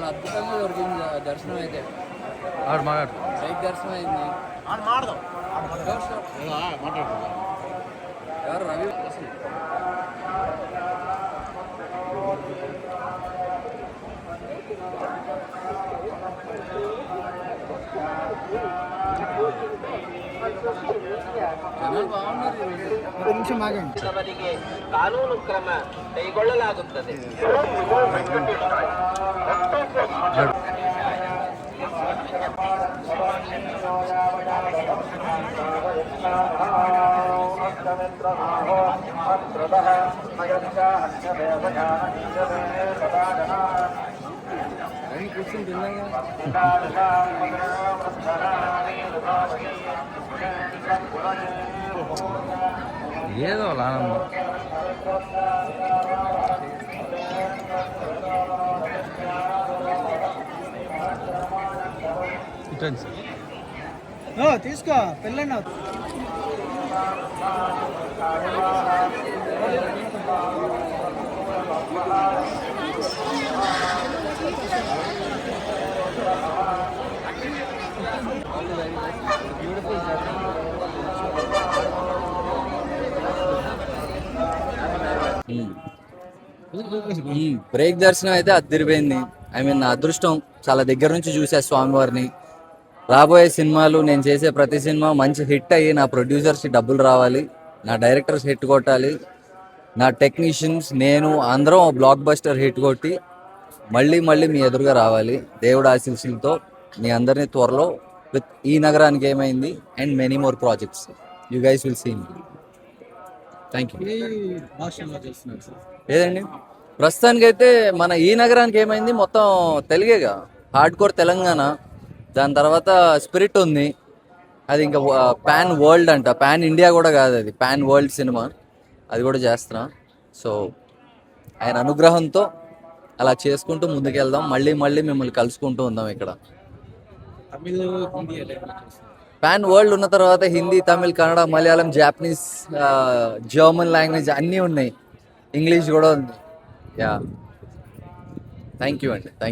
అద్భుతంగా దొరికింది దర్శనం అయితే. ఆడు మాట్లాడు. బైక్ దర్శనం అయింది. ఎవరు రవి అసలు జనాలు బాగున్నారు ఈరోజు. ఒక నిమిషం ఆగండి. ಕಾನೂನು ಕ್ರಮ ಕೈಗೊಳ್ಳಲಾಗುತ್ತದೆ. రవి కూర్చొని తిన్నాగా. ఏదో వాళ్ళ ఆనందం. ఇటండి సార్. తీసుకో పెళ్ళండి. Beautiful journey. బ్రేక్ దర్శనం అయితే అద్దరిపోయింది. ఐ మీన్ నా అదృష్టం, చాలా దగ్గర నుంచి చూసా స్వామివారిని. రాబోయే సినిమాలు, నేను చేసే ప్రతి సినిమా మంచి హిట్ అయ్యి నా ప్రొడ్యూసర్స్కి డబ్బులు రావాలి, నా డైరెక్టర్స్ హిట్ కొట్టాలి, నా టెక్నీషియన్స్ నేను అందరం బ్లాక్ బస్టర్ హిట్ కొట్టి మళ్ళీ మళ్ళీ మీ ఎదురుగా రావాలి. దేవుడు ఆశీస్సులతో మీ అందరినీ త్వరలో with Ee Nagaraniki Emaindi and many more projects you guys will see me. Thank you. ఏదండి ప్రస్తుతానికైతే మన ఈ నగరానికి ఏమైంది మొత్తం తెలుగేగా, హార్డ్ కోర్ తెలంగాణ. దాని తర్వాత స్పిరిట్ ఉంది, అది ఇంకా పాన్ వరల్డ్ అంట, పాన్ ఇండియా కూడా కాదు, అది పాన్ వరల్డ్ సినిమా, అది కూడా చేస్తున్నా. సో ఆయన అనుగ్రహంతో అలా చేసుకుంటూ ముందుకెళ్దాం, మళ్ళీ మళ్ళీ మిమ్మల్ని కలుసుకుంటూ ఉందాం. ఇక్కడ పాన్ వరల్డ్ ఉన్న తర్వాత Hindi, Tamil, Kannada, Malayalam, Japanese, German language అన్నీ ఉన్నాయి, ఇంగ్లీష్ కూడా ఉంది. యా థ్యాంక్ యూ అండి.